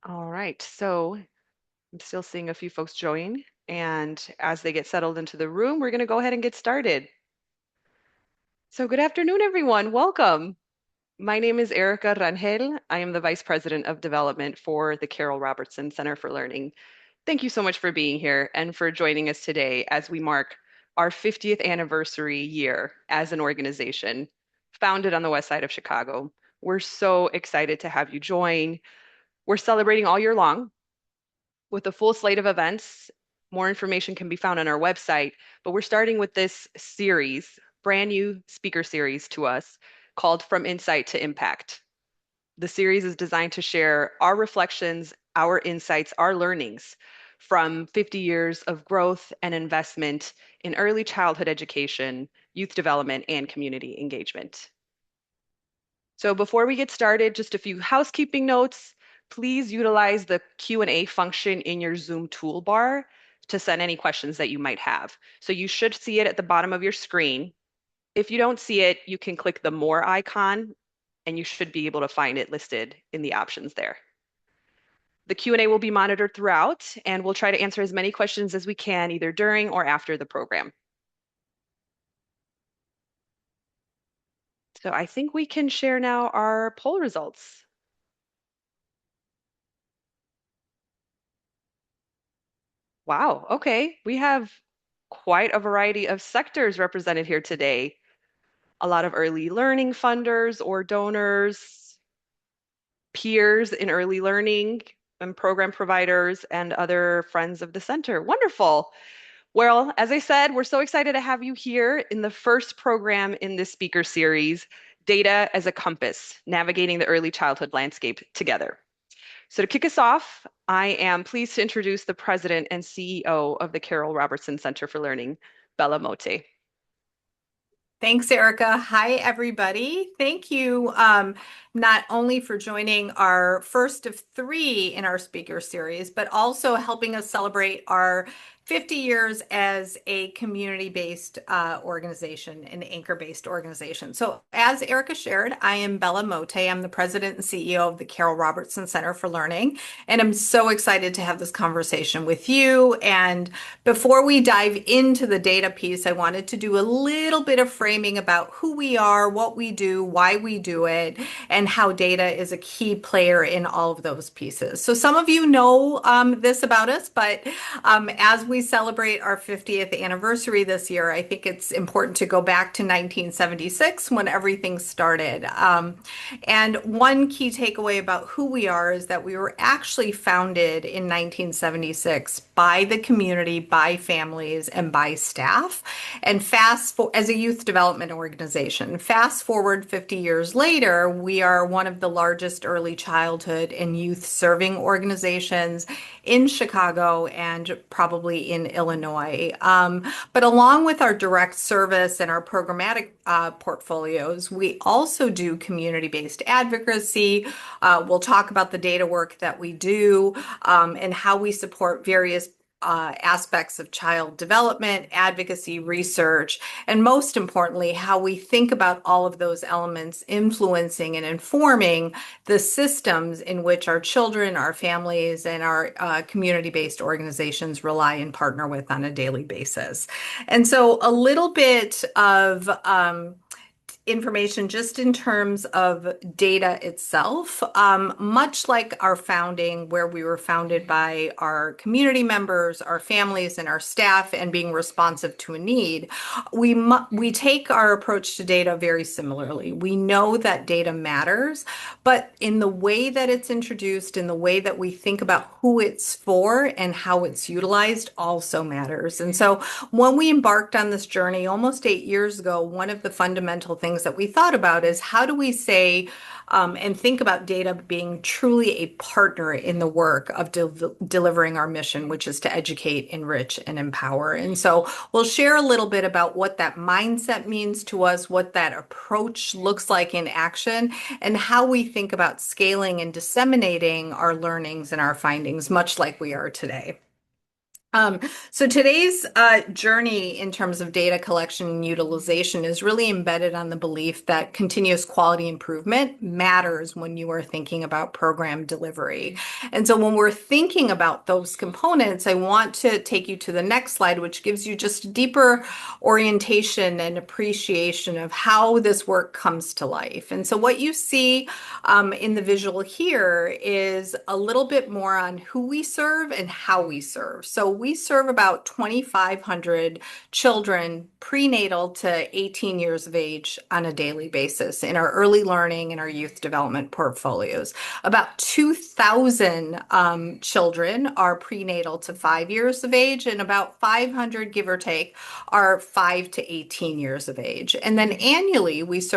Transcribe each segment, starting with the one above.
All right, so I'm still seeing a few folks join, and as they get settled into the room, we're going to go ahead and get started. So, good afternoon, everyone. Welcome. My name is Erica Rangel. I am the Vice President of Development for the Carol Robertson Center for Learning. Thank you so much for being here and for joining us today as we mark our 50th anniversary year as an organization founded on the west side of Chicago. We're so excited to have you join. We're celebrating all year long with a full slate of events. More information can be found on our website, but we're starting with this series, brand new speaker series to us called From Insight to Impact. The series is designed to share our reflections, our insights, our learnings from 50 years of growth and investment in early childhood education, youth development, and community engagement. So before we get started, just a few housekeeping notes. Please utilize the Q&A function in your Zoom toolbar to send any questions that you might have. So you should see it at the bottom of your screen. If you don't see it, you can click the More icon and you should be able to find it listed in the options there. The Q&A will be monitored throughout, and we'll try to answer as many questions as we can either during or after the program. So I think we can share now our poll results. Wow, okay. We have quite a variety of sectors represented here today. A lot of early learning funders or donors, peers in early learning, and program providers, and other friends of the center. Wonderful. Well, as I said, we're so excited to have you here in the first program in this speaker series, Data as a Compass, Navigating the Early Childhood Landscape Together. So to kick us off, I am pleased to introduce the president and CEO of the Carol Robertson Center for Learning, Bella Mote. Thanks, Erica. Hi, everybody. Thank you not only for joining our first of three in our speaker series, but also helping us celebrate our 50 years as a community-based organization, an anchor-based organization. So as Erica shared, I am Bella Mote. I'm the president and CEO of the Carol Robertson Center for Learning, and I'm so excited to have this conversation with you. And before we dive into the data piece, I wanted to do a little bit of framing about who we are, what we do, why we do it, and how data is a key player in all of those pieces. So some of you know this about us, but as we celebrate our 50th anniversary this year, I think it's important to go back to 1976 when everything started. And one key takeaway about who we are is that we were actually founded in 1976 by the community, by families, and by staff. And as a youth development organization, fast forward 50 years later, we are one of the largest early childhood and youth serving organizations in Chicago and probably in Illinois. But along with our direct service and our programmatic portfolios, we also do community-based advocacy. We'll talk about the data work that we do and how we support various aspects of child development, advocacy, research, and most importantly, how we think about all of those elements influencing and informing the systems in which our children, our families, and our community-based organizations rely and partner with on a daily basis. And so a little bit of information just in terms of data itself. Much like our founding, where we were founded by our community members, our families, and our staff, and being responsive to a need, we take our approach to data very similarly. We know that data matters, but in the way that it's introduced, in the way that we think about who it's for and how it's utilized also matters. And so when we embarked on this journey almost 8 years ago, one of the fundamental things that we thought about is how do we say and think about data being truly a partner in the work of delivering our mission, which is to educate, enrich, and empower. And so we'll share a little bit about what that mindset means to us, what that approach looks like in action, and how we think about scaling and disseminating our learnings and our findings, much like we are today. Um, so today's journey in terms of data collection and utilization is really embedded on the belief that continuous quality improvement matters when you are thinking about program delivery. And so when we're thinking about those components, I want to take you to the next slide, which gives you just a deeper orientation and appreciation of how this work comes to life. And so what you see in the visual here is a little bit more on who we serve and how we serve. So we serve about 2,500 children prenatal to 18 years of age on a daily basis in our early learning and our youth development portfolios. About 2,000 children are prenatal to 5 years of age, and about 500, give or take, are 5 to 18 years of age. And then annually, we reach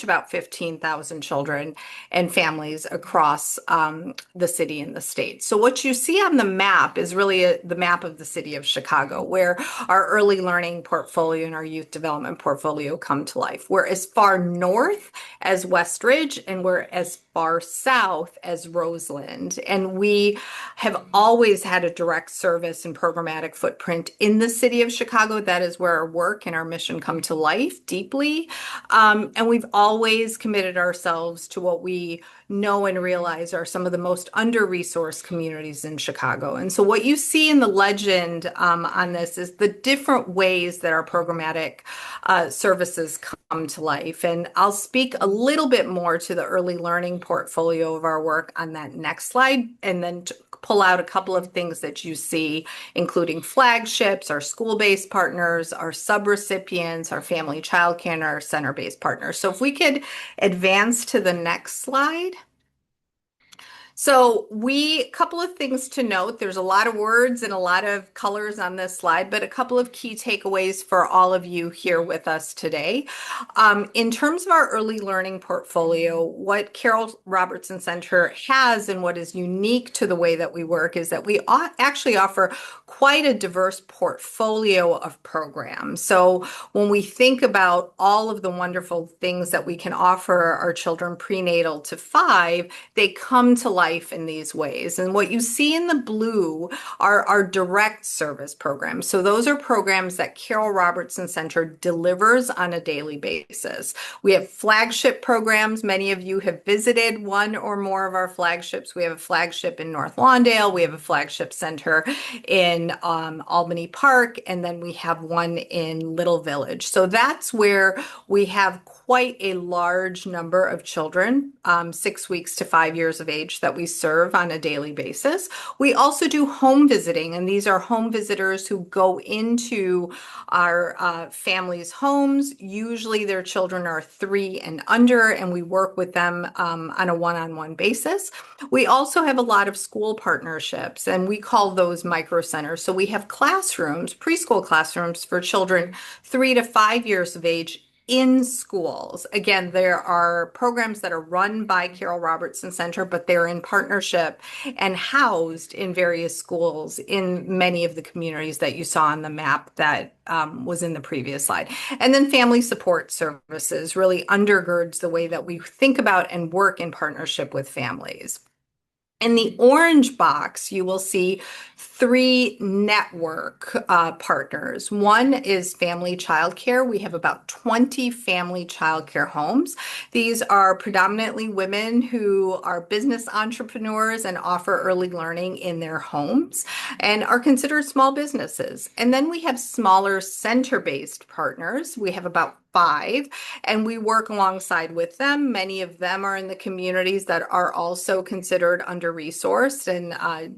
about 15,000 children and families across the city and the state. So what you see on the map is really the map of the city of Chicago, where our early learning portfolio and our youth development portfolio come to life. We're as far north as West Ridge, and we're as far south as Roseland. And we have always had a direct service and programmatic footprint in the city of Chicago. That is where our work and our mission come to life deeply. And we've always committed ourselves to what we know and realize are some of the most under-resourced communities in Chicago. And so what you see in the legend on this is the different ways that our programmatic services come to life. And I'll speak a little bit more to the early learning portfolio of our work on that next slide, and then pull out a couple of things that you see, including flagships, our school-based partners, our subrecipients, our family childcare, and our center-based partners. So if we could advance to the next slide. So couple of things to note. There's a lot of words and a lot of colors on this slide, but a couple of key takeaways for all of you here with us today. In terms of our early learning portfolio, what Carol Robertson Center has and what is unique to the way that we work is that we actually offer quite a diverse portfolio of programs. So when we think about all of the wonderful things that we can offer our children prenatal to 5, they come to life in these ways. And what you see in the blue are our direct service programs. So those are programs that Carol Robertson Center delivers on a daily basis. We have flagship programs. Many of you have visited one or more of our flagships. We have a flagship in North Lawndale. We have a flagship center in Albany Park, and then we have one in Little Village. So that's where we have quite a large number of children, 6 weeks to 5 years of age, that we serve on a daily basis. We also do home visiting, and these are home visitors who go into our families' homes. Usually their children are 3 and under, and we work with them on a one-on-one basis. We also have a lot of school partnerships, and we call those micro centers. So we have classrooms, preschool classrooms for children 3 to 5 years of age in schools. Again, there are programs that are run by Carol Robertson Center, but they're in partnership and housed in various schools in many of the communities that you saw on the map that was in the previous slide. And then family support services really undergirds the way that we think about and work in partnership with families. In the orange box, you will see 3 network partners. One is family childcare. We have about 20 family childcare homes. These are predominantly women who are business entrepreneurs and offer early learning in their homes and are considered small businesses. And then we have smaller center-based partners. We have about 5, and we work alongside with them. Many of them are in the communities that are also considered under-resourced and,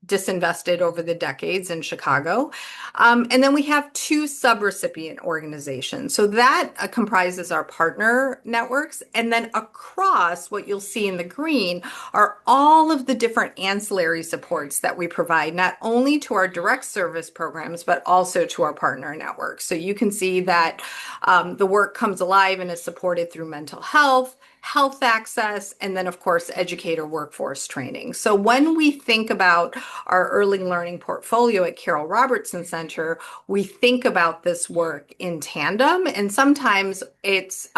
disinvested over the decades in Chicago. And then we have 2 subrecipient organizations. So that comprises our partner networks. And then across, what you'll see in the green are all of the different ancillary supports that we provide, not only to our direct service programs, but also to our partner networks. So you can see that the work comes alive and is supported through mental health, health access, and then, of course, educator workforce training. So when we think about our early learning portfolio at Carol Robertson Center, we think about this work in tandem, and sometimes it's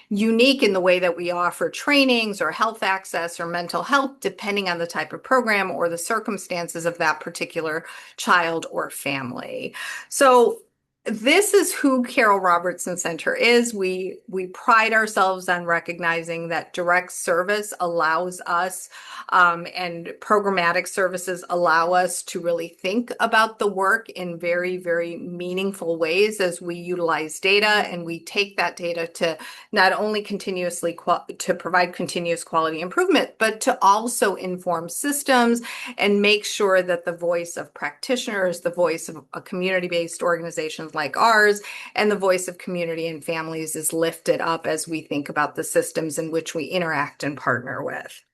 unique in the way that we offer trainings or health access or mental health, depending on the type of program or the circumstances of that particular child or family. So this is who Carol Robertson Center is. We pride ourselves on recognizing that direct service allows us, and programmatic services allow us to really think about the work in very, very meaningful ways as we utilize data, and we take that data to not only to provide continuous quality improvement, but to also inform systems and make sure that the voice of practitioners, the voice of a community-based organizations like ours, and the voice of community and families is lifted up as we think about the systems in which we interact and partner with.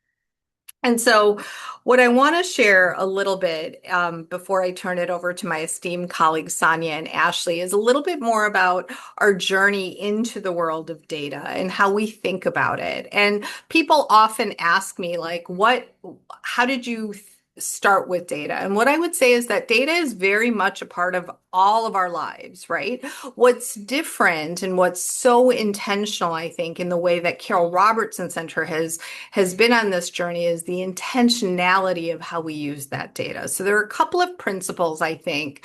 And so, what I want to share a little bit before I turn it over to my esteemed colleagues, Sonia and Ashley, is a little bit more about our journey into the world of data and how we think about it. And people often ask me, like, how did you start with data? And what I would say is that data is very much a part of all of our lives, right? What's different and what's so intentional, I think, in the way that Carol Robertson Center has been on this journey is the intentionality of how we use that data. So there are a couple of principles, I think,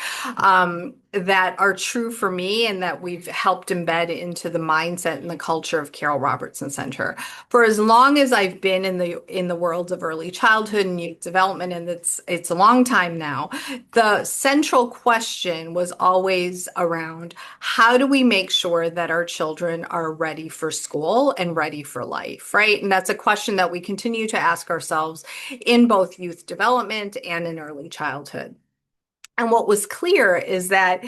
that are true for me and that we've helped embed into the mindset and the culture of Carol Robertson Center. For as long as I've been in the world of early childhood and youth development, and it's a long time now, the central question was always around how do we make sure that our children are ready for school and ready for life, right? And that's a question that we continue to ask ourselves in both youth development and in early childhood. And what was clear is that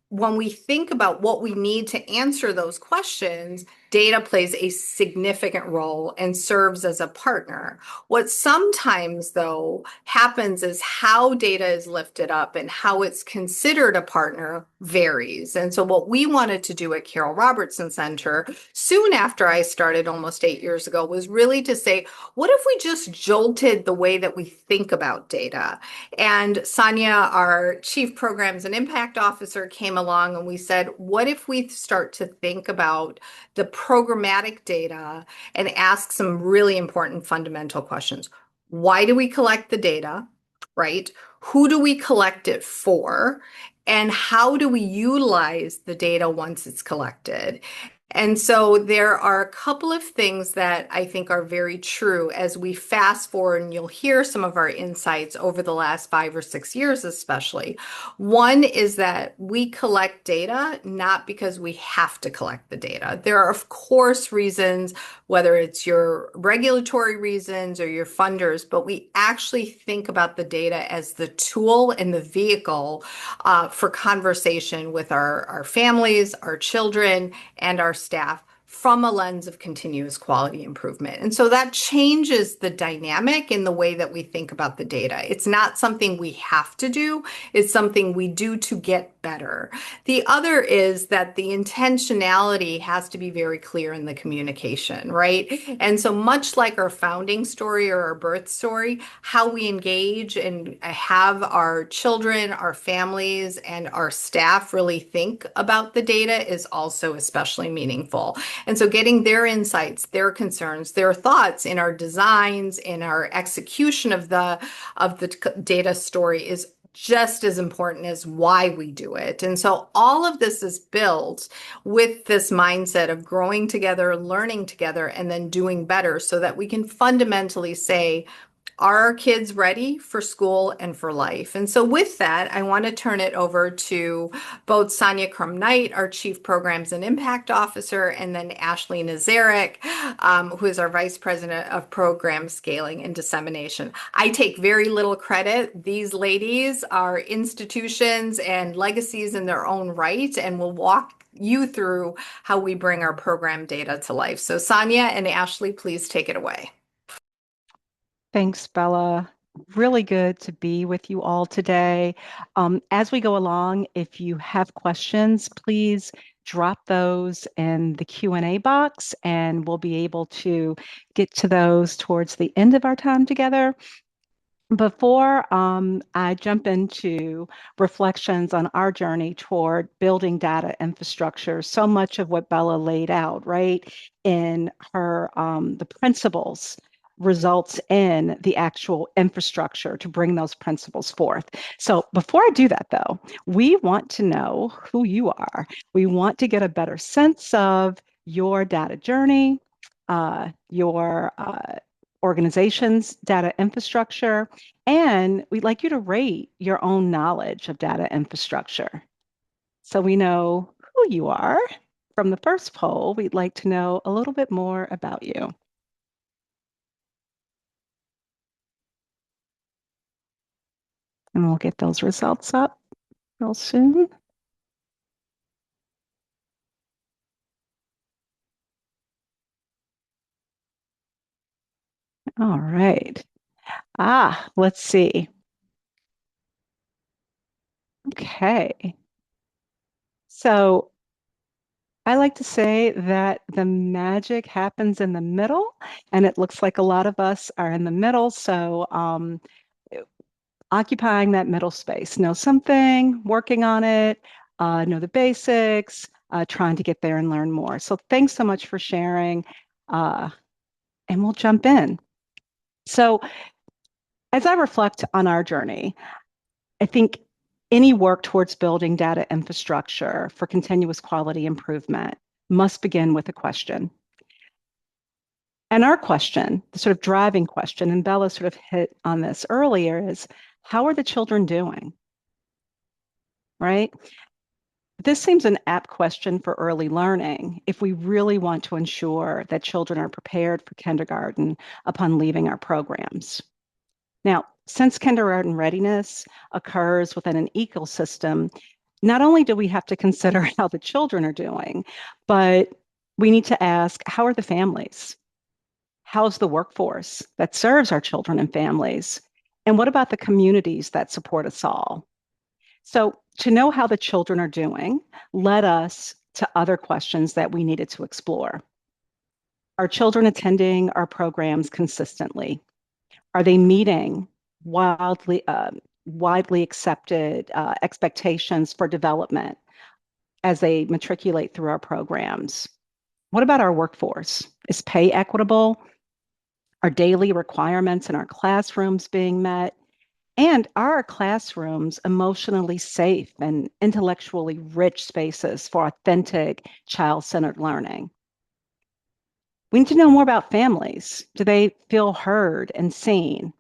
when we think about what we need to answer those questions, data plays a significant role and serves as a partner. What sometimes, though, happens is how data is lifted up and how it's considered a partner varies. And so, what we wanted to do at Carol Robertson Center, soon after I started almost 8 years ago, was really to say, what if we just jolted the way that we think about data? And Sonia, our Chief Programs and Impact Officer, came along and we said, what if we start to think about the programmatic data and ask some really important fundamental questions? Why do we collect the data, right? Who do we collect it for? And how do we utilize the data once it's collected? And so there are a couple of things that I think are very true as we fast forward, and you'll hear some of our insights over the last 5 or 6 years, especially. One is that we collect data not because we have to collect the data. There are, of course, reasons, whether it's your regulatory reasons or your funders, but we actually think about the data as the tool and the vehicle for conversation with our families, our children, and our staff from a lens of continuous quality improvement. And so that changes the dynamic in the way that we think about the data. It's not something we have to do, it's something we do to get better. The other is that the intentionality has to be very clear in the communication, right? And so much like our founding story or our birth story, how we engage and have our children, our families, and our staff really think about the data is also especially meaningful. And so getting their insights, their concerns, their thoughts in our designs, in our execution of the data story is just as important as why we do it. And so all of this is built with this mindset of growing together, learning together, and then doing better so that we can fundamentally say, are our kids ready for school and for life? And so with that, I want to turn it over to both Sonia Crum-Knight, our Chief Programs and Impact Officer, and then Ashley Nazarek, who is our Vice President of Program Scaling and Dissemination. I take very little credit. These ladies are institutions and legacies in their own right and will walk you through how we bring our program data to life. So Sonia and Ashley, please take it away. Thanks, Bella. Really good to be with you all today. As we go along, if you have questions, please drop those in the Q&A box, and we'll be able to get to those towards the end of our time together. Before I jump into reflections on our journey toward building data infrastructure, so much of what Bella laid out, right, in her the principles results in the actual infrastructure to bring those principles forth. So before I do that, though, we want to know who you are. We want to get a better sense of your data journey, your organization's data infrastructure, and we'd like you to rate your own knowledge of data infrastructure. So we know who you are. From the first poll, we'd like to know a little bit more about you. And we'll get those results up real soon. All right. Let's see. Okay. So I like to say that the magic happens in the middle, and it looks like a lot of us are in the middle. So occupying that middle space, know something, working on it, know the basics, trying to get there and learn more. So thanks so much for sharing, uh, and we'll jump in. So as I reflect on our journey, I think any work towards building data infrastructure for continuous quality improvement must begin with a question. And our question, the sort of driving question, and Bella sort of hit on this earlier, is how are the children doing? Right? This seems an apt question for early learning if we really want to ensure that children are prepared for kindergarten upon leaving our programs. Now, since kindergarten readiness occurs within an ecosystem, not only do we have to consider how the children are doing, but we need to ask, how are the families? How's the workforce that serves our children and families? And what about the communities that support us all? So, to know how the children are doing led us to other questions that we needed to explore. Are children attending our programs consistently? Are they meeting widely accepted expectations for development as they matriculate through our programs? What about our workforce? Is pay equitable? Are daily requirements in our classrooms being met? And are our classrooms emotionally safe and intellectually rich spaces for authentic child-centered learning? We need to know more about families. Do they feel heard and seen?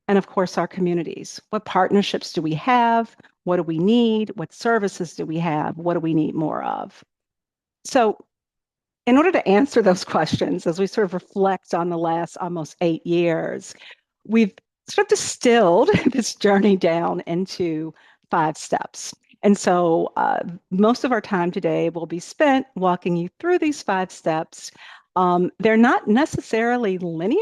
And of course, our communities. What partnerships do we have? What do we need? What services do we have? What do we need more of? So, in order to answer those questions, as we sort of reflect on the last almost 8 years, we've sort of distilled this journey down into 5 steps. And so most of our time today will be spent walking you through these 5 steps. They're not necessarily linear,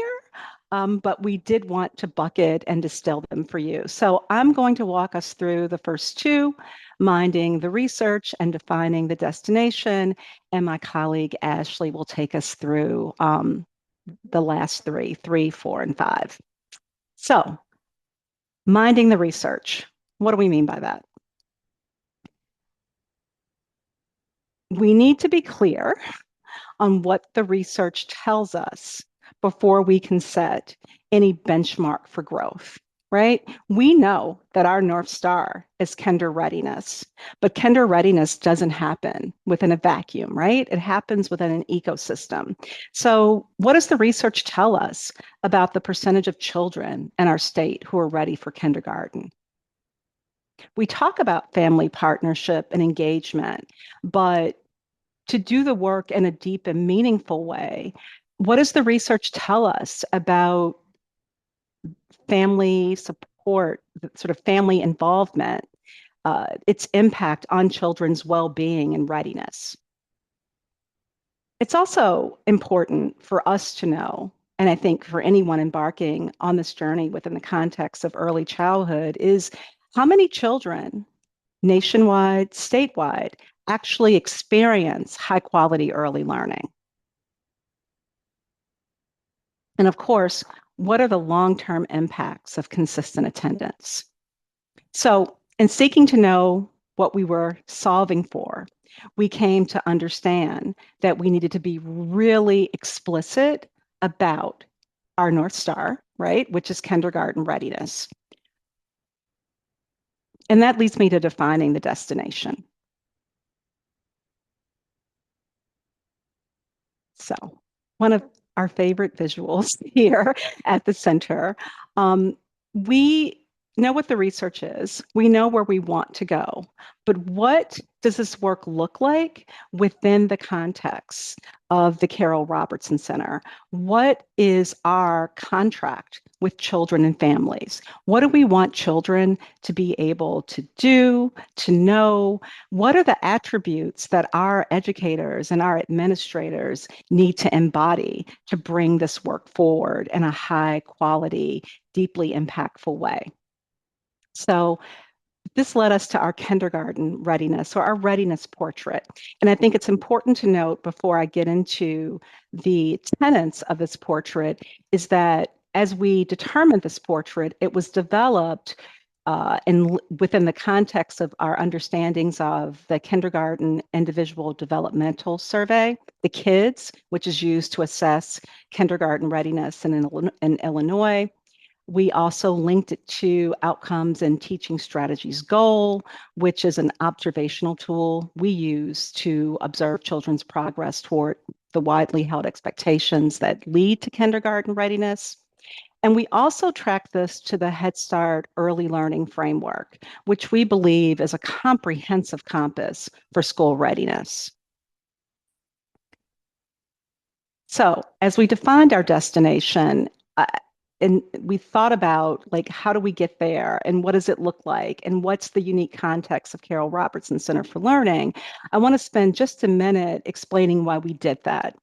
but we did want to bucket and distill them for you. So I'm going to walk us through the first two, minding the research and defining the destination. And my colleague Ashley will take us through the last three, 4, and 5. So, minding the research. What do we mean by that? We need to be clear on what the research tells us before we can set any benchmark for growth, right? We know that our North Star is kinder readiness, but kinder readiness doesn't happen within a vacuum, right? It happens within an ecosystem. So, what does the research tell us about the percentage of children in our state who are ready for kindergarten? We talk about family partnership and engagement, but to do the work in a deep and meaningful way, what does the research tell us about family support, sort of family involvement, its impact on children's well-being and readiness? It's also important for us to know, and I think for anyone embarking on this journey within the context of early childhood, is how many children nationwide, statewide, actually experience high quality early learning? And of course, what are the long-term impacts of consistent attendance? So, in seeking to know what we were solving for, we came to understand that we needed to be really explicit about our North Star, right, which is kindergarten readiness. And that leads me to defining the destination. So, one of our favorite visuals here at the center. Um, we know what the research is, we know where we want to go, but what does this work look like within the context of the Carol Robertson Center? What is our contract with children and families? What do we want children to be able to do, to know? What are the attributes that our educators and our administrators need to embody to bring this work forward in a high quality, deeply impactful way? So this led us to our kindergarten readiness or our readiness portrait. And I think it's important to note before I get into the tenets of this portrait is that as we determined this portrait, it was developed within the context of our understandings of the kindergarten individual developmental survey, the kids, which is used to assess kindergarten readiness in Illinois. We also linked it to outcomes and teaching strategies goal, which is an observational tool we use to observe children's progress toward the widely held expectations that lead to kindergarten readiness. And we also track this to the Head Start early learning framework, which we believe is a comprehensive compass for school readiness. So, as we defined our destination, and we thought about like how do we get there and what does it look like and what's the unique context of Carol Robertson Center for Learning, I want to spend just a minute explaining why we did that.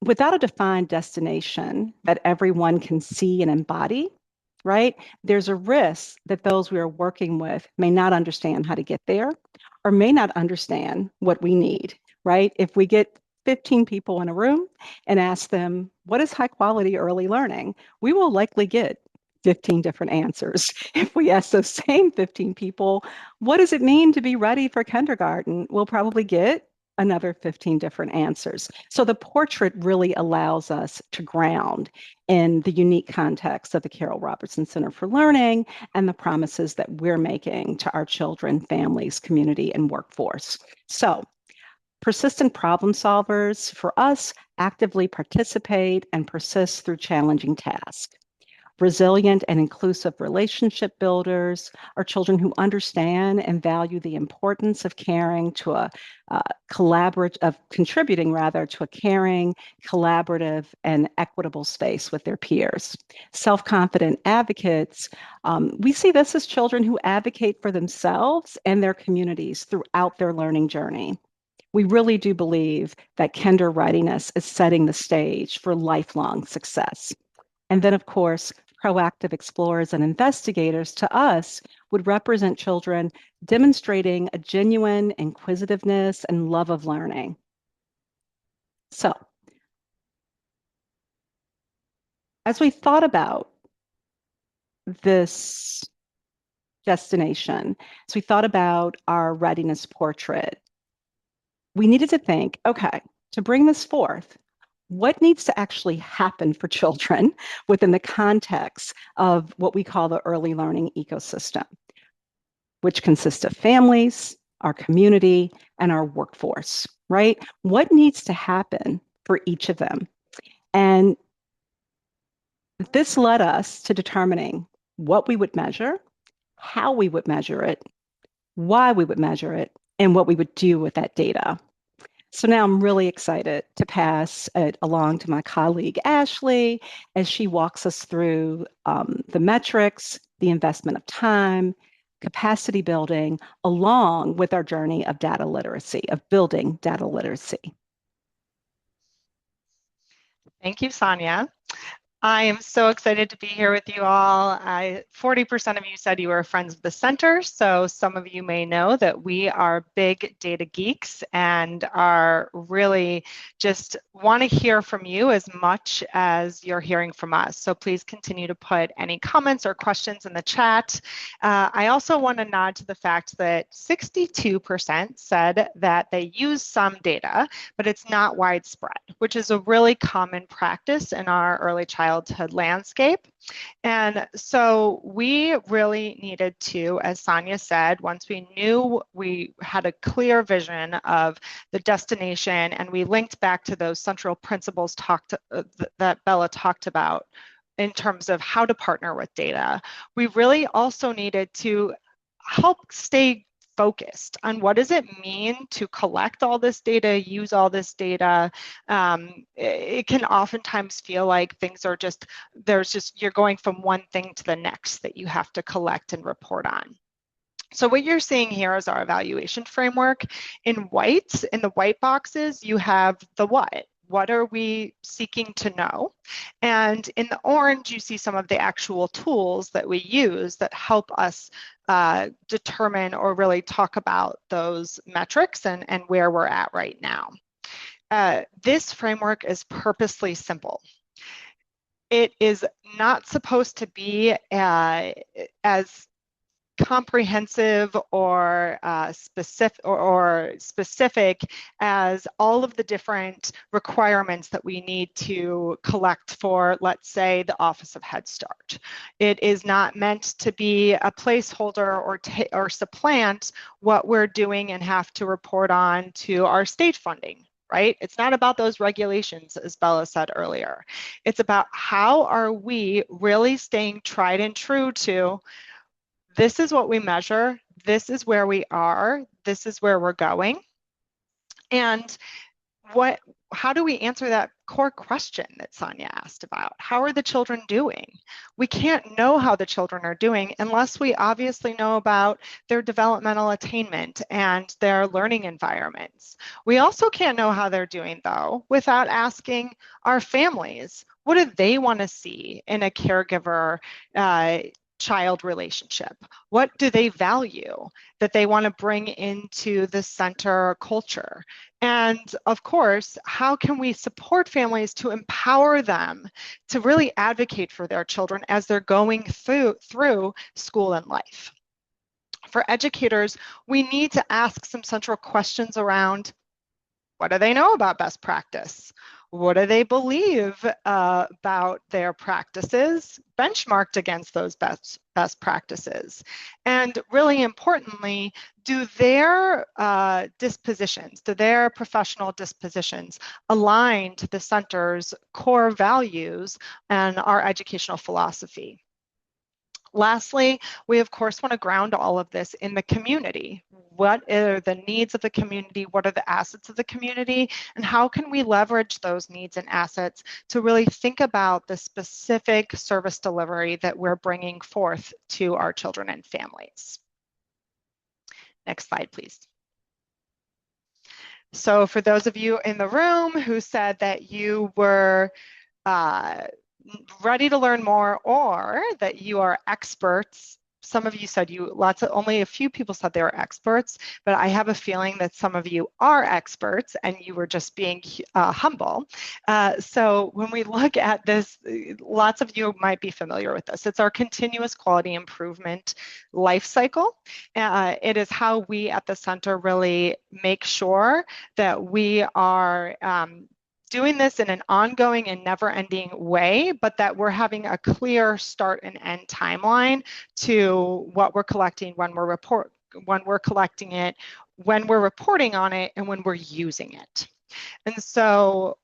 Without a defined destination that everyone can see and embody, right, there's a risk that those we are working with may not understand how to get there or may not understand what we need, right? If we get 15 people in a room and ask them, what is high quality early learning? We will likely get 15 different answers. If we ask those same 15 people, what does it mean to be ready for kindergarten? We'll probably get another 15 different answers. So the portrait really allows us to ground in the unique context of the Carol Robertson Center for Learning and the promises that we're making to our children, families, community, and workforce. So persistent problem solvers for us actively participate and persist through challenging tasks. Resilient and inclusive relationship builders are children who understand and value the importance of caring to a of contributing rather to a caring, collaborative, and equitable space with their peers. Self-confident advocates, we see this as children who advocate for themselves and their communities throughout their learning journey. We really do believe that kinder readiness is setting the stage for lifelong success. And then, of course, proactive explorers and investigators to us would represent children demonstrating a genuine inquisitiveness and love of learning. So, as we thought about this destination, as we thought about our readiness portrait, we needed to think, okay, to bring this forth, what needs to actually happen for children within the context of what we call the early learning ecosystem, which consists of families, our community, and our workforce, right? What needs to happen for each of them? And this led us to determining what we would measure, how we would measure it, why we would measure it, and what we would do with that data. So now I'm really excited to pass it along to my colleague Ashley as she walks us through the metrics, the investment of time, capacity building, along with our journey of data literacy, of building data literacy. Thank you, Sonia. I am so excited to be here with you all. 40% of you said you were friends of the center, so some of you may know that we are big data geeks and are really just want to hear from you as much as you're hearing from us. So please continue to put any comments or questions in the chat. I also want to nod to the fact that 62% said that they use some data, but it's not widespread, which is a really common practice in our early childhood landscape. And so we really needed to, as Sonia said, once we knew we had a clear vision of the destination and we linked back to those central principles that Bella talked about in terms of how to partner with data, we really also needed to help stay focused on what does it mean to collect all this data, use all this data. It can oftentimes feel like things are you're going from one thing to the next that you have to collect and report on. So what you're seeing here is our evaluation framework. In white, in the white boxes, you have the what. What are we seeking to know? And in the orange, you see some of the actual tools that we use that help us determine or really talk about those metrics and where we're at right now. This framework is purposely simple. It is not supposed to be as comprehensive or specific as all of the different requirements that we need to collect for, let's say, the Office of Head Start. It is not meant to be a placeholder or supplant what we're doing and have to report on to our state funding. Right? It's not about those regulations, as Bella said earlier. It's about how are we really staying tried and true to this is what we measure, this is where we are, this is where we're going. And how do we answer that core question that Sonia asked about? How are the children doing? We can't know how the children are doing unless we obviously know about their developmental attainment and their learning environments. We also can't know how they're doing, though, without asking our families, what do they want to see in a caregiver child relationship? What do they value that they want to bring into the center culture? And of course, how can we support families to empower them to really advocate for their children as they're going through school and life? For educators, we need to ask some central questions around what do they know about best practice? What do they believe about their practices benchmarked against those best practices? And really importantly, do their dispositions, do their professional dispositions align to the center's core values and our educational philosophy? Lastly, we of course want to ground all of this in the community. What are the needs of the community? What are the assets of the community? And how can we leverage those needs and assets to really think about the specific service delivery that we're bringing forth to our children and families? Next slide, please. So for those of you in the room who said that you were ready to learn more or that you are experts. Some of you said only a few people said they were experts, but I have a feeling that some of you are experts and you were just being humble. So when we look at this, lots of you might be familiar with this. It's our continuous quality improvement life cycle. It is how we at the center really make sure that we are doing this in an ongoing and never-ending way, but that we're having a clear start and end timeline to what we're collecting, when we're collecting it, when we're reporting on it, and when we're using it. And so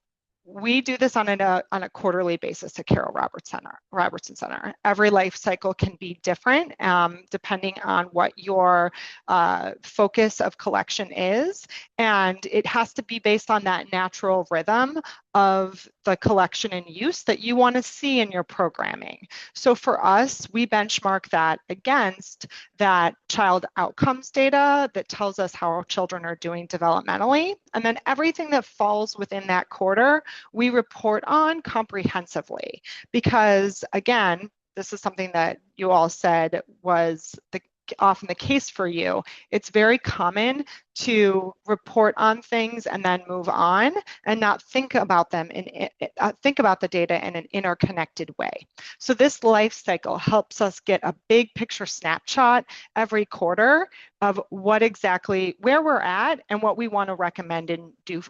we do this on a quarterly basis at Carol Robertson Center. Every life cycle can be different depending on what your focus of collection is. And it has to be based on that natural rhythm of the collection and use that you want to see in your programming. So for us, we benchmark that against that child outcomes data that tells us how our children are doing developmentally. And then everything that falls within that quarter, we report on comprehensively. Because again, this is something that you all said was often the case for you. It's very common to report on things and then move on and not think about them think about the data in an interconnected way. So this life cycle helps us get a big picture snapshot every quarter of what exactly where we're at and what we want to recommend and do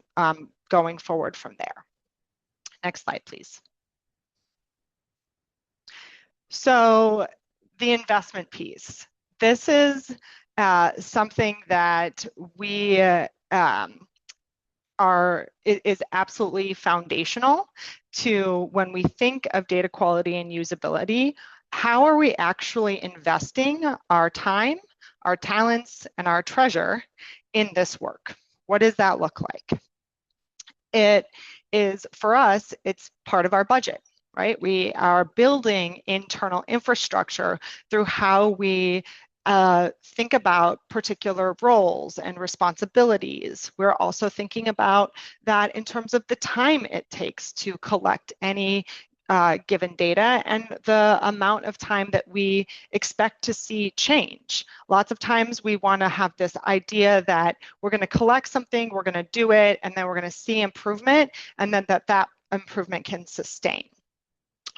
going forward from there. Next slide, please. So the investment piece. This is something that we is absolutely foundational to when we think of data quality and usability. How are we actually investing our time, our talents, and our treasure in this work? What does that look like? It is, for us, it's part of our budget, right? We are building internal infrastructure through how we think about particular roles and responsibilities. We're also thinking about that in terms of the time it takes to collect any given data and the amount of time that we expect to see change. Lots of times we want to have this idea that we're going to collect something, we're going to do it, and then we're going to see improvement, and then that improvement can sustain.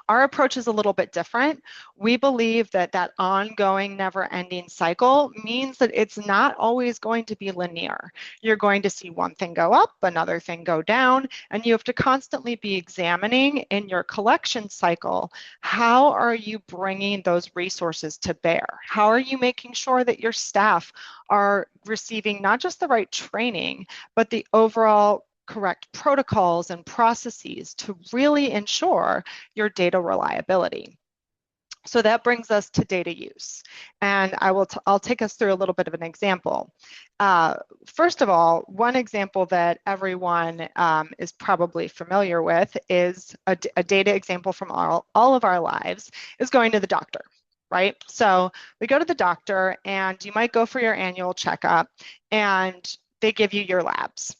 Our approach is a little bit different. We believe that that ongoing, never-ending cycle means that it's not always going to be linear. You're going to see one thing go up, another thing go down, and you have to constantly be examining in your collection cycle, how are you bringing those resources to bear? How are you making sure that your staff are receiving not just the right training, but the overall correct protocols and processes to really ensure your data reliability. So that brings us to data use. And I'll take us through a little bit of an example. First of all, one example that everyone is probably familiar with is a data example from all of our lives is going to the doctor. Right? So we go to the doctor and you might go for your annual checkup and they give you your labs.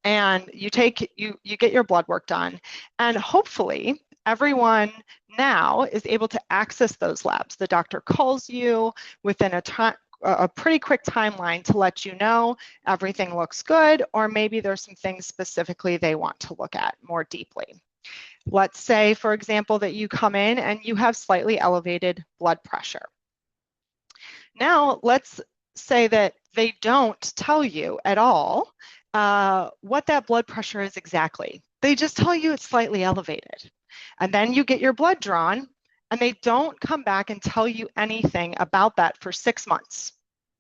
And you get your blood work done, and hopefully everyone now is able to access those labs. The doctor calls you within a pretty quick timeline to let you know everything looks good, or maybe there's some things specifically they want to look at more deeply. Let's say, for example, that you come in and you have slightly elevated blood pressure. Now, let's say that they don't tell you at all what that blood pressure is exactly. They just tell you it's slightly elevated. And then you get your blood drawn and they don't come back and tell you anything about that for 6 months.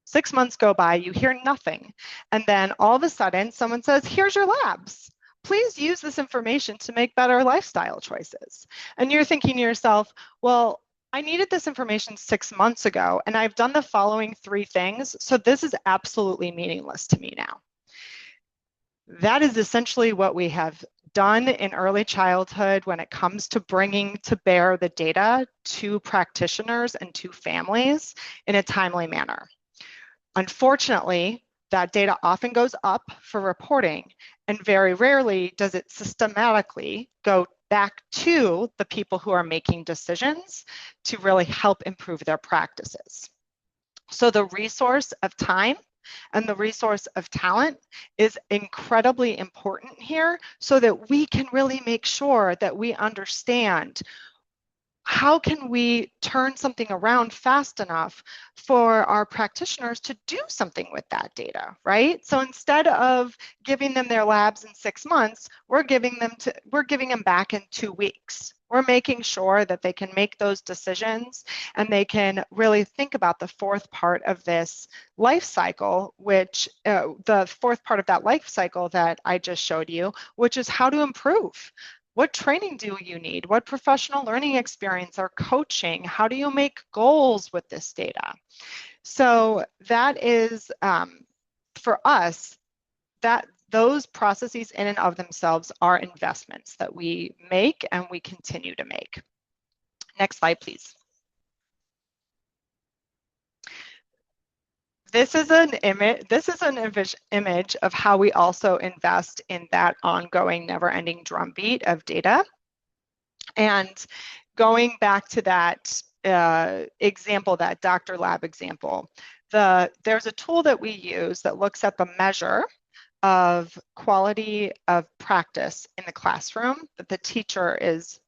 6 months go by, you hear nothing. And then all of a sudden someone says, here's your labs. Please use this information to make better lifestyle choices. And you're thinking to yourself, well, I needed this information 6 months ago and I've done the following 3 things. So this is absolutely meaningless to me now. That is essentially what we have done in early childhood when it comes to bringing to bear the data to practitioners and to families in a timely manner. Unfortunately, that data often goes up for reporting, and very rarely does it systematically go back to the people who are making decisions to really help improve their practices. So the resource of time and the resource of talent is incredibly important here so that we can really make sure that we understand how can we turn something around fast enough for our practitioners to do something with that data, right? So instead of giving them their labs in 6 months, we're giving them back in 2 weeks. We're making sure that they can make those decisions and they can really think about the fourth part of this life cycle, which the fourth part of that life cycle that I just showed you, which is how to improve. What training do you need? What professional learning experience or coaching? How do you make goals with this data? So that is, for us, those processes in and of themselves are investments that we make and we continue to make. Next slide, please. This is an image of how we also invest in that ongoing, never-ending drumbeat of data. And going back to that example, that Dr. Lab example, there's a tool that we use that looks at the measure of quality of practice in the classroom that the teacher is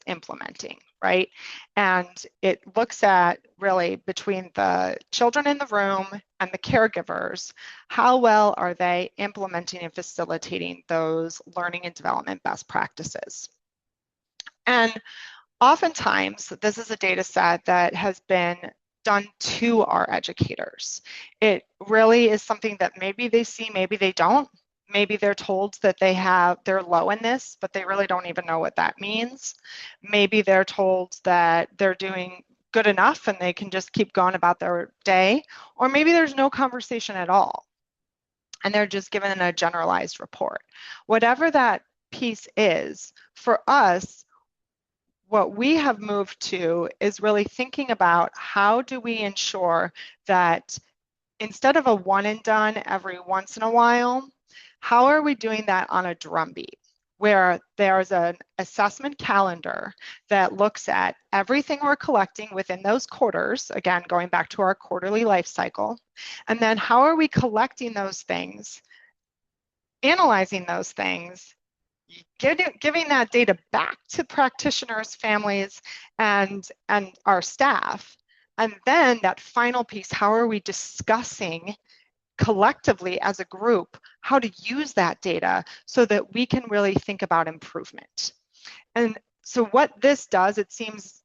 implementing, right? And it looks at really between the children in the room and the caregivers, how well are they implementing and facilitating those learning and development best practices? And oftentimes, this is a data set that has been done to our educators. It really is something that maybe they see, maybe they don't. Maybe they're told that they're low in this, but they really don't even know what that means. Maybe they're told that they're doing good enough and they can just keep going about their day. Or maybe there's no conversation at all and they're just given a generalized report. Whatever that piece is, for us, what we have moved to is really thinking about how do we ensure that instead of a one and done every once in a while, how are we doing that on a drumbeat where there's an assessment calendar that looks at everything we're collecting within those quarters, again, going back to our quarterly life cycle, and then how are we collecting those things, analyzing those things, giving that data back to practitioners, families, and our staff. And then that final piece, how are we discussing collectively as a group how to use that data so that we can really think about improvement? And so what this does, it seems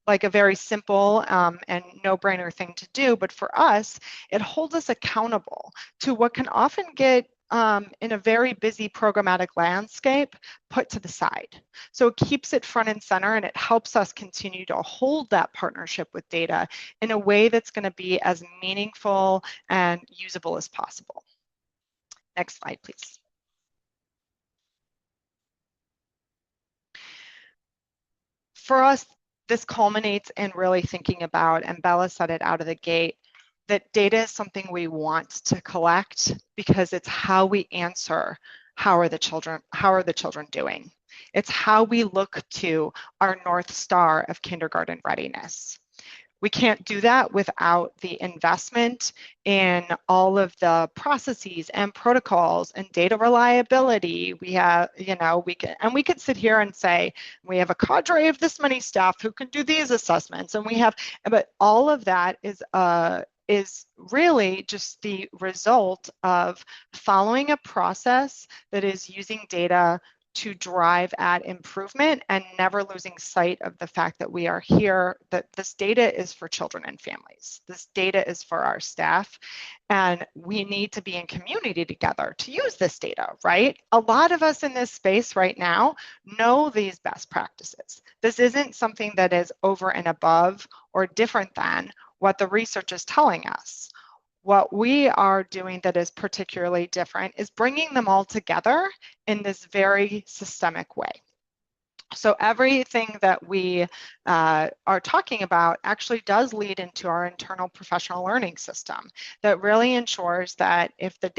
like a very simple and no-brainer thing to do, but for us, it holds us accountable to what can often get in a very busy programmatic landscape put to the side. So it keeps it front and center and it helps us continue to hold that partnership with data in a way that's going to be as meaningful and usable as possible. Next slide, please. For us, this culminates in really thinking about, and Bella said it out of the gate, that data is something we want to collect because it's how we answer how are the children doing. It's how we look to our North Star of kindergarten readiness. We can't do that without the investment in all of the processes and protocols and data reliability. We have, we could sit here and say, we have a cadre of this many staff who can do these assessments, but all of that is really just the result of following a process that is using data to drive at improvement and never losing sight of the fact that we are here, that this data is for children and families. This data is for our staff, and we need to be in community together to use this data, right? A lot of us in this space right now know these best practices. This isn't something that is over and above or different than what the research is telling us. What we are doing that is particularly different is bringing them all together in this very systemic way. So everything that we are talking about actually does lead into our internal professional learning system that really ensures that if the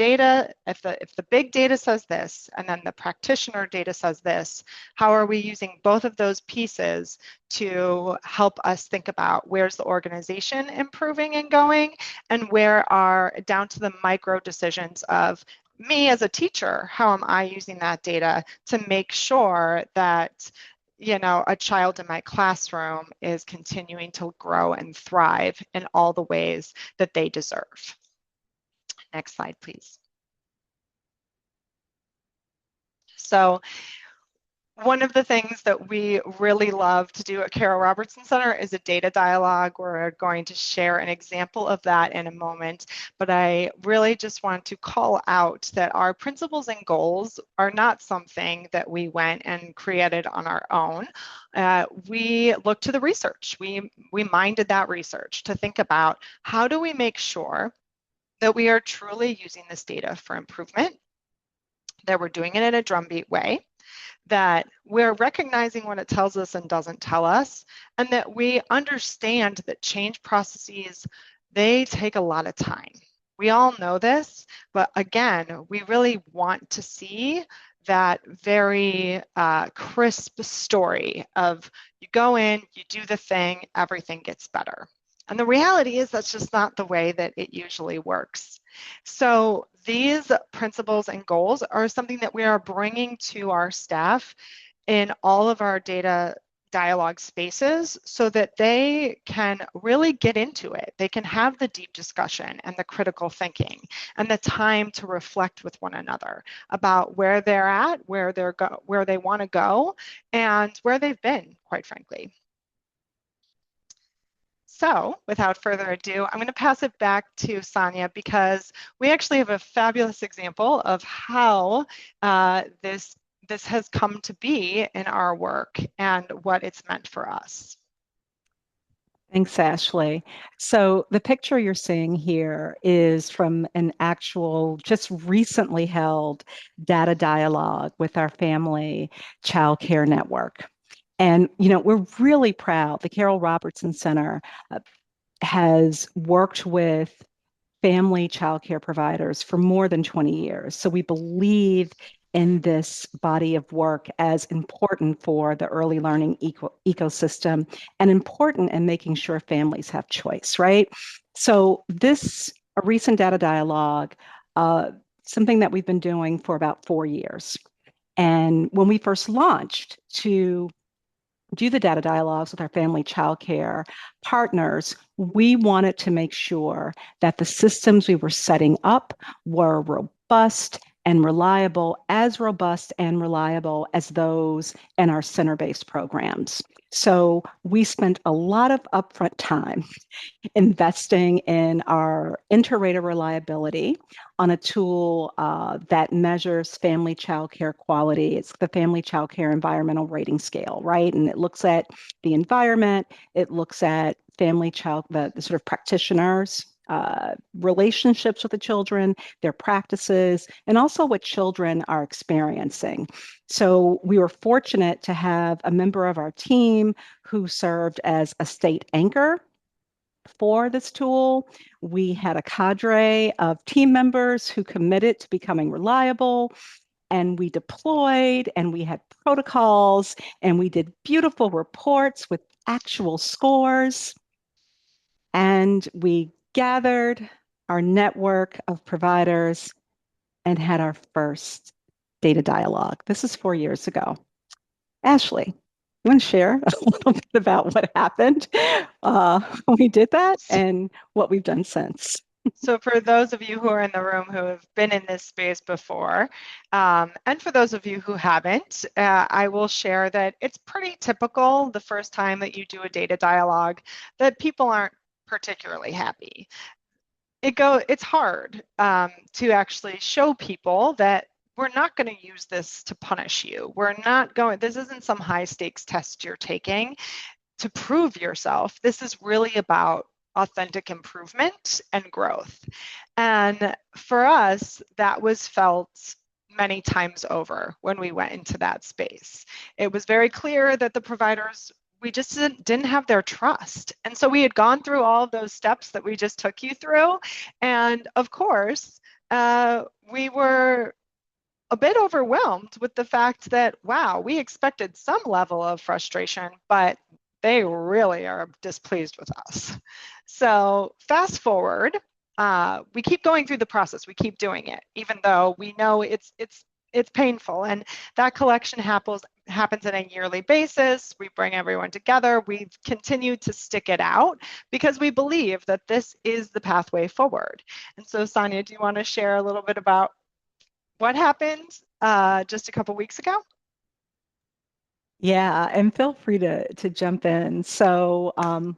big data says this and then the practitioner data says this, how are we using both of those pieces to help us think about where's the organization improving and going, and where are down to the micro decisions of me as a teacher, how am I using that data to make sure that a child in my classroom is continuing to grow and thrive in all the ways that they deserve. Next slide, please. So one of the things that we really love to do at Carol Robertson Center is a data dialogue. We're going to share an example of that in a moment, but I really just want to call out that our principles and goals are not something that we went and created on our own. We looked to the research. We minded that research to think about how do we make sure that we are truly using this data for improvement, that we're doing it in a drumbeat way, that we're recognizing what it tells us and doesn't tell us, and that we understand that change processes, they take a lot of time. We all know this, but again, we really want to see that very crisp story of you go in, you do the thing, everything gets better. And the reality is that's just not the way that it usually works. So these principles and goals are something that we are bringing to our staff in all of our data dialogue spaces so that they can really get into it. They can have the deep discussion and the critical thinking and the time to reflect with one another about where they're at, where they want to go, and where they've been, quite frankly. So without further ado, I'm going to pass it back to Sonia because we actually have a fabulous example of how this has come to be in our work and what it's meant for us. Thanks, Ashley. So the picture you're seeing here is from an actual, just recently held data dialogue with our family child care network. And, we're really proud. The Carol Robertson Center has worked with family childcare providers for more than 20 years. So we believe in this body of work as important for the early learning ecosystem and important in making sure families have choice, right? So this, a recent data dialogue, something that we've been doing for about 4 years. And when we first launched to do the data dialogues with our family childcare partners, we wanted to make sure that the systems we were setting up were robust and reliable, as robust and reliable as those in our center-based programs. So we spent a lot of upfront time investing in our inter-rater reliability on a tool that measures family child care quality. It's the Family Child Care Environmental Rating Scale, right? And it looks at the environment, it looks at family child, the sort of practitioners, relationships with the children, their practices, and also what children are experiencing. So we were fortunate to have a member of our team who served as a state anchor for this tool. We had a cadre of team members who committed to becoming reliable, and we deployed, and we had protocols, and we did beautiful reports with actual scores. And we gathered our network of providers and had our first data dialogue. This is 4 years ago. Ashley, you want to share a little bit about what happened when we did that and what we've done since? So for those of you who are in the room who have been in this space before, and for those of you who haven't, I will share that it's pretty typical the first time that you do a data dialogue that people aren't particularly happy. It's hard to actually show people that we're not going to use this to punish you. This isn't some high stakes test you're taking to prove yourself. This is really about authentic improvement and growth. And for us, that was felt many times over when we went into that space. It was very clear that the providers, we just didn't have their trust. And so we had gone through all of those steps that we just took you through. And of course, we were a bit overwhelmed with the fact that, wow, we expected some level of frustration, but they really are displeased with us. So fast forward, we keep going through the process. We keep doing it, even though we know it's painful. And that collection happens on a yearly basis. We bring everyone together. We've continued to stick it out because we believe that this is the pathway forward. And so, Sonia, do you want to share a little bit about what happened just a couple weeks ago? Yeah, and feel free to jump in. So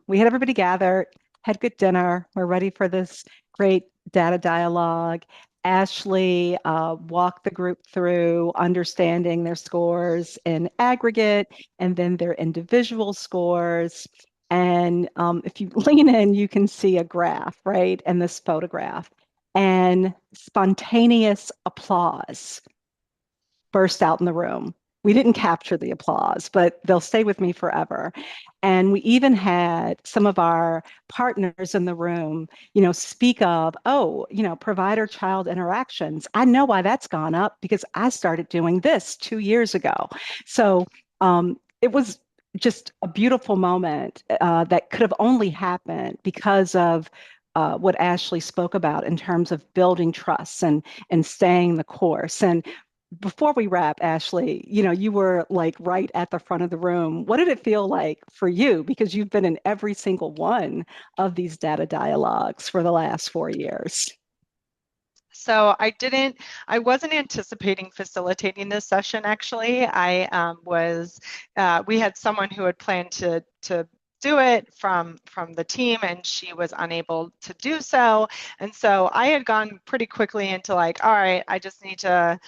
we had everybody gathered, had good dinner. We're ready for this great data dialogue. Ashley walked the group through understanding their scores in aggregate and then their individual scores. And if you lean in, you can see a graph, right? And this photograph. and spontaneous applause burst out in the room. We didn't capture the applause, but they'll stay with me forever. And we even had some of our partners in the room, speak of, oh, provider-child interactions. I know why that's gone up because I started doing this 2 years ago. So it was just a beautiful moment that could have only happened because of what Ashley spoke about in terms of building trust and staying the course. And before we wrap, Ashley, you were like right at the front of the room. What did it feel like for you? Because you've been in every single one of these data dialogues for the last 4 years. So I wasn't anticipating facilitating this session, actually. We had someone who had planned to do it from the team, and she was unable to do so. And so I had gone pretty quickly into like, all right, I just need to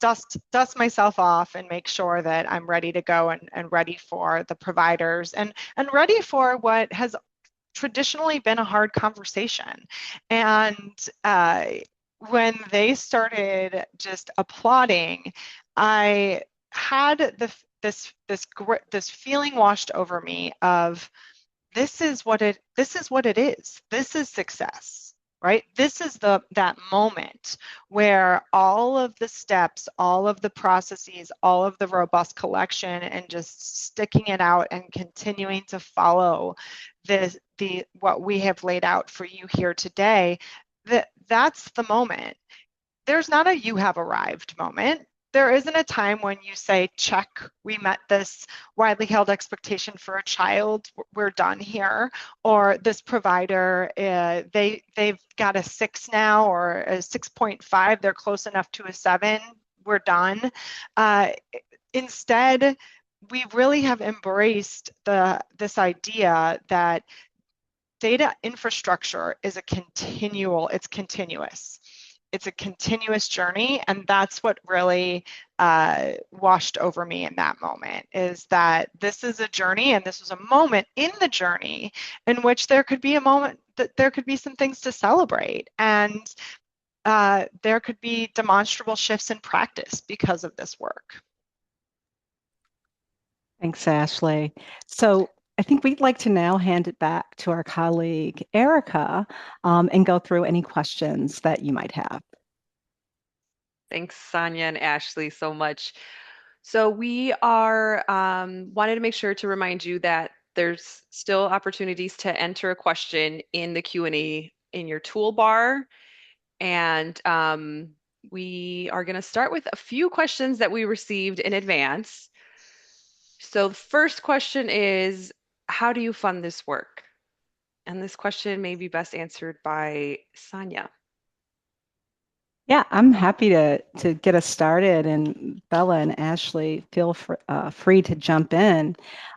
dust myself off and make sure that I'm ready to go and ready for the providers and ready for what has traditionally been a hard conversation. And when they started just applauding, I had this feeling washed over me of this is what it is. This is success, right? This is that moment where all of the steps, all of the processes, all of the robust collection and just sticking it out and continuing to follow what we have laid out for you here today, that's the moment. There's not a you have arrived moment. There isn't a time when you say, check, we met this widely held expectation for a child, we're done here. Or this provider, they've got a 6 now or a 6.5, they're close enough to a 7, we're done. Instead, we really have embraced this idea that data infrastructure is it's continuous. It's a continuous journey, and that's what really washed over me in that moment, is that this is a journey, and this was a moment in the journey in which there could be a moment that there could be some things to celebrate, and there could be demonstrable shifts in practice because of this work. Thanks, Ashley. So I think we'd like to now hand it back to our colleague, Erica, and go through any questions that you might have. Thanks, Sonia and Ashley, so much. So we are wanted to make sure to remind you that there's still opportunities to enter a question in the Q&A in your toolbar. And we are going to start with a few questions that we received in advance. So the first question is, how do you fund this work? And this question may be best answered by Sonia. Yeah, I'm happy to get us started, and Bella and Ashley feel free to jump in.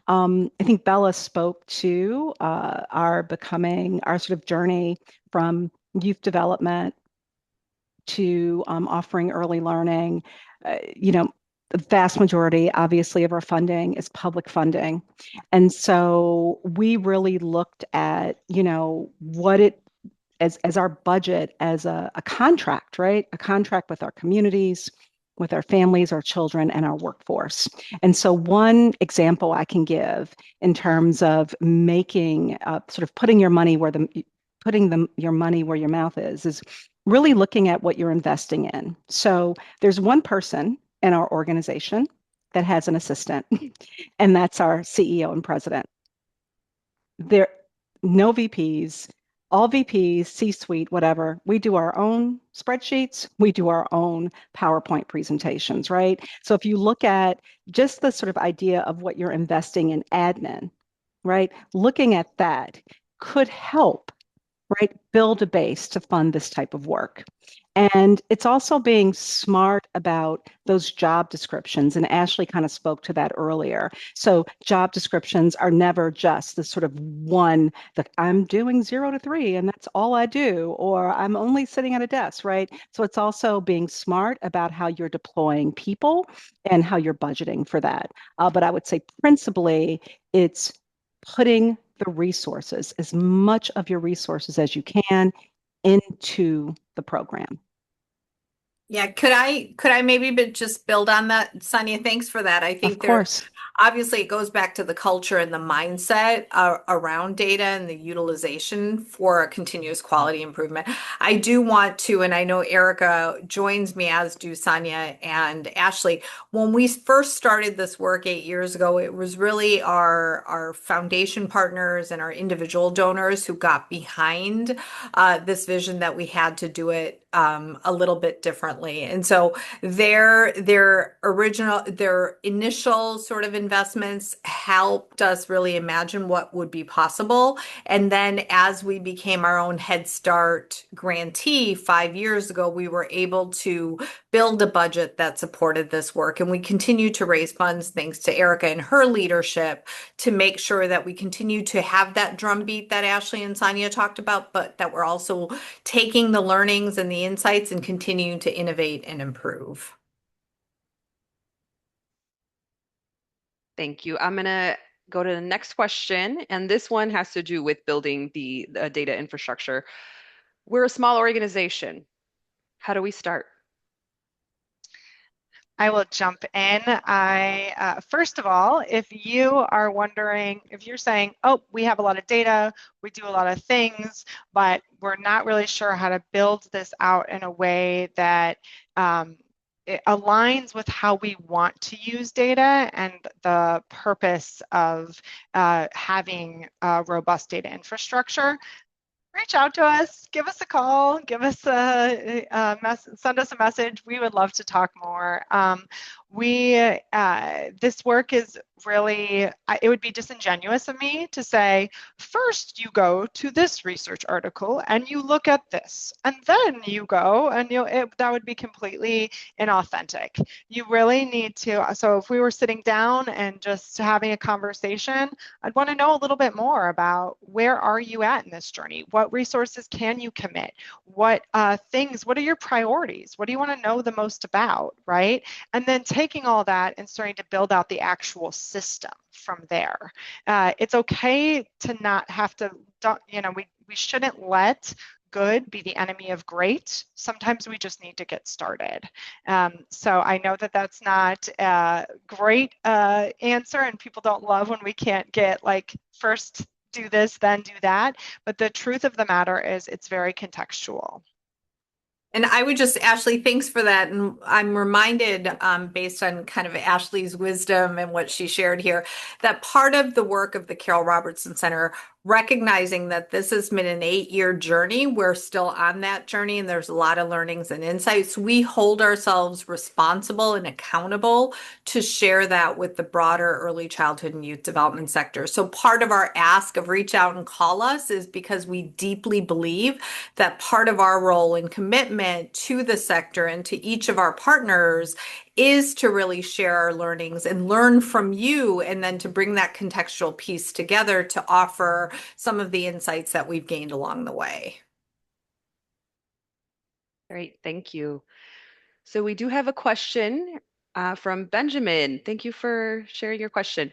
I think Bella spoke to our sort of journey from youth development to offering early learning. The vast majority, obviously, of our funding is public funding. And so we really looked at, what it as our budget as a contract, right? A contract with our communities, with our families, our children, and our workforce. And so one example I can give in terms of making sort of putting your money where your money where your mouth is really looking at what you're investing in. So there's one person in our organization that has an assistant, and that's our CEO and president. There, no VPs, all VPs, C-suite, whatever. We do our own spreadsheets. We do our own PowerPoint presentations, right? So if you look at just the sort of idea of what you're investing in admin, right? Looking at that could help, right? Build a base to fund this type of work. And it's also being smart about those job descriptions. And Ashley kind of spoke to that earlier. So job descriptions are never just the sort of one that I'm doing 0 to 3 and that's all I do, or I'm only sitting at a desk, right? So it's also being smart about how you're deploying people and how you're budgeting for that. But I would say principally, it's putting the resources, as much of your resources as you can, into the program. Yeah, could I maybe just build on that, Sonia? Thanks for that. I Of think there course. obviously it goes back to the culture and the mindset around data and the utilization for a continuous quality improvement. I do want to, and I know Erica joins me, as do Sonia and Ashley. When we first started this work 8 years ago, it was really our foundation partners and our individual donors who got behind this vision that we had to do it a little bit differently. And so their initial sort of investments helped us really imagine what would be possible. And then as we became our own Head Start grantee 5 years ago, we were able to build a budget that supported this work. And we continue to raise funds thanks to Erica and her leadership to make sure that we continue to have that drumbeat that Ashley and Sonia talked about, but that we're also taking the learnings and the insights and continuing to innovate and improve. Thank you. I'm going to go to the next question, and this one has to do with building the data infrastructure. We're a small organization. How do we start? I will jump in. First of all, if you are wondering, if you're saying, oh, we have a lot of data, we do a lot of things, but we're not really sure how to build this out in a way that it aligns with how we want to use data and the purpose of having a robust data infrastructure, reach out to us, give us a call, give us send us a message. We would love to talk more. This work is really, it would be disingenuous of me to say, first you go to this research article and you look at this, and then you go and that would be completely inauthentic. You really need to, so if we were sitting down and just having a conversation, I'd want to know a little bit more about where are you at in this journey? What resources can you commit? What what are your priorities? What do you want to know the most about, right? And then taking all that and starting to build out the actual system from there. It's okay to not have to, we shouldn't let good be the enemy of great. Sometimes we just need to get started. So I know that that's not a great answer, and people don't love when we can't get like first do this, then do that. But the truth of the matter is it's very contextual. And I would just, Ashley, thanks for that. And I'm reminded, based on kind of Ashley's wisdom and what she shared here, that part of the work of the Carol Robertson Center, recognizing that this has been an 8-year journey, we're still on that journey, and there's a lot of learnings and insights. We hold ourselves responsible and accountable to share that with the broader early childhood and youth development sector. So part of our ask of reach out and call us is because we deeply believe that part of our role and commitment to the sector and to each of our partners is to really share our learnings and learn from you, and then to bring that contextual piece together to offer some of the insights that we've gained along the way. Great, thank you. So we do have a question from Benjamin. Thank you for sharing your question.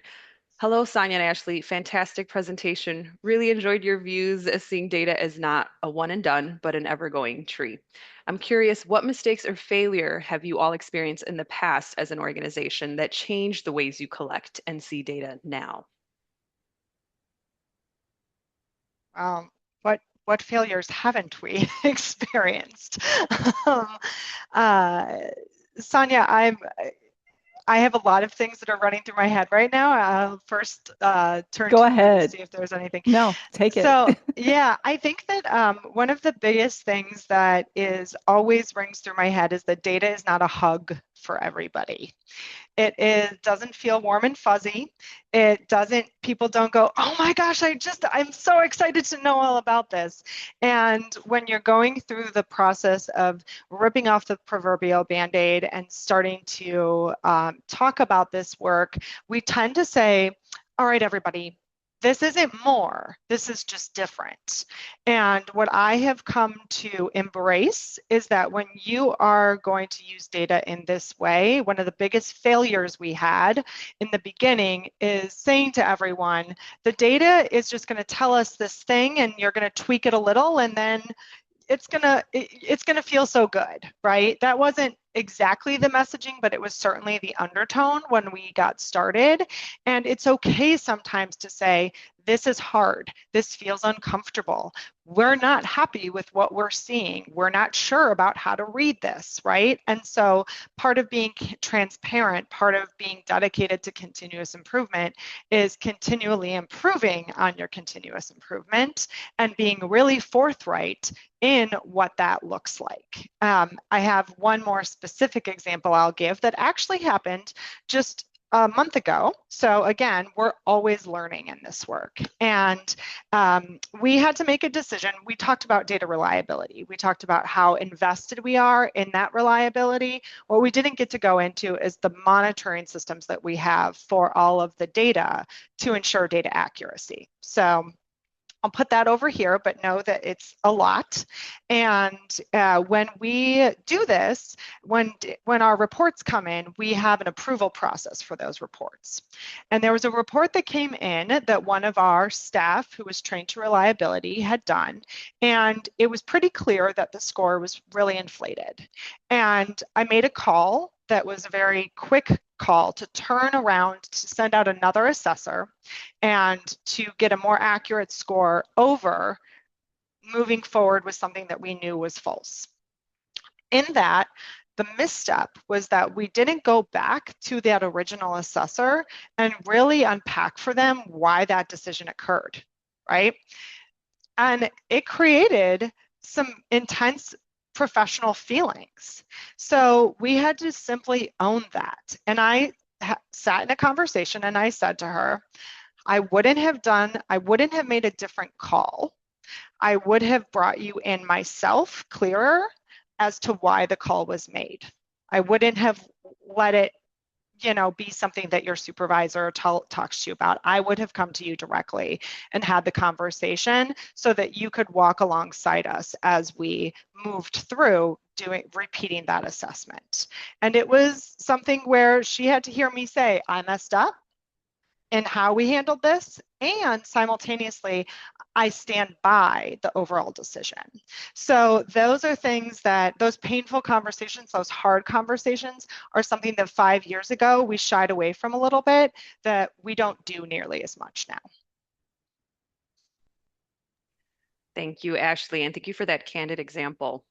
Hello, Sonia and Ashley. Fantastic presentation. Really enjoyed your views as seeing data as not a one and done, but an ever-going tree. I'm curious, what mistakes or failure have you all experienced in the past as an organization that changed the ways you collect and see data now? What failures haven't we experienced? um, uh, Sonia, I have a lot of things that are running through my head right now. I'll first turn Go to you to ahead. see if there's anything. No, take it. So yeah, I think that one of the biggest things that is always rings through my head is that data is not a hug for everybody. Doesn't feel warm and fuzzy. People don't go, oh my gosh, I'm so excited to know all about this. And when you're going through the process of ripping off the proverbial Band-Aid and starting to talk about this work, we tend to say, all right, everybody, this isn't more, this is just different. And what I have come to embrace is that when you are going to use data in this way, one of the biggest failures we had in the beginning is saying to everyone, the data is just going to tell us this thing and you're going to tweak it a little and then it's gonna feel so good, right? That wasn't exactly the messaging, but it was certainly the undertone when we got started. And it's okay sometimes to say, this is hard. This feels uncomfortable. We're not happy with what we're seeing. We're not sure about how to read this, right? And so part of being transparent, part of being dedicated to continuous improvement is continually improving on your continuous improvement and being really forthright in what that looks like. I have one more specific example I'll give that actually happened just a month ago. So again, we're always learning in this work. And we had to make a decision. We talked about data reliability. We talked about how invested we are in that reliability. What we didn't get to go into is the monitoring systems that we have for all of the data to ensure data accuracy. So I'll put that over here, but know that it's a lot. And when we do this, when our reports come in, we have an approval process for those reports. And there was a report that came in that one of our staff who was trained to reliability had done. And it was pretty clear that the score was really inflated. And I made a call that was a very quick call to turn around to send out another assessor and to get a more accurate score over moving forward with something that we knew was false. In that, the misstep was that we didn't go back to that original assessor and really unpack for them why that decision occurred, right? And it created some intense professional feelings. So we had to simply own that. And I sat in a conversation and I said to her, I wouldn't have made a different call. I would have brought you in myself clearer as to why the call was made. I wouldn't have let it, be something that your supervisor talks to you about. I would have come to you directly and had the conversation so that you could walk alongside us as we moved through repeating that assessment. And it was something where she had to hear me say, I messed up in how we handled this, and simultaneously, I stand by the overall decision. So those are things those painful conversations, those hard conversations are something that 5 years ago we shied away from a little bit, that we don't do nearly as much now. Thank you, Ashley, and thank you for that candid example.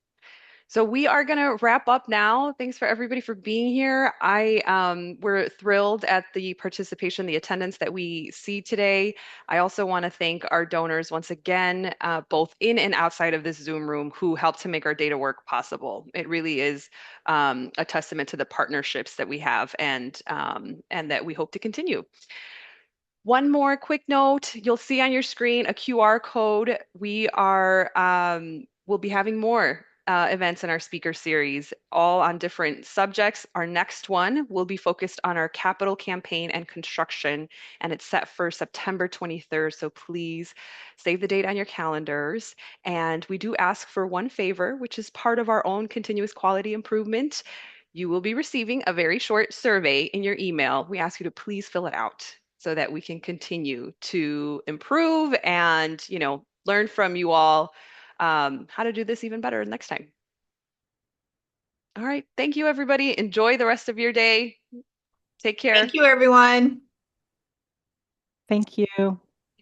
So we are going to wrap up now. Thanks for everybody for being here. We're thrilled at the participation, the attendance that we see today. I also want to thank our donors once again, both in and outside of this Zoom room, who helped to make our data work possible. It really is a testament to the partnerships that we have and that we hope to continue. One more quick note, you'll see on your screen a QR code. We'll be having more events in our speaker series, all on different subjects. Our next one will be focused on our capital campaign and construction, and it's set for September 23rd. So please save the date on your calendars. And we do ask for one favor, which is part of our own continuous quality improvement. You will be receiving a very short survey in your email. We ask you to please fill it out so that we can continue to improve and, learn from you all how to do this even better next time. All right. Thank you, everybody. Enjoy the rest of your day. Take care. Thank you, everyone. Thank you.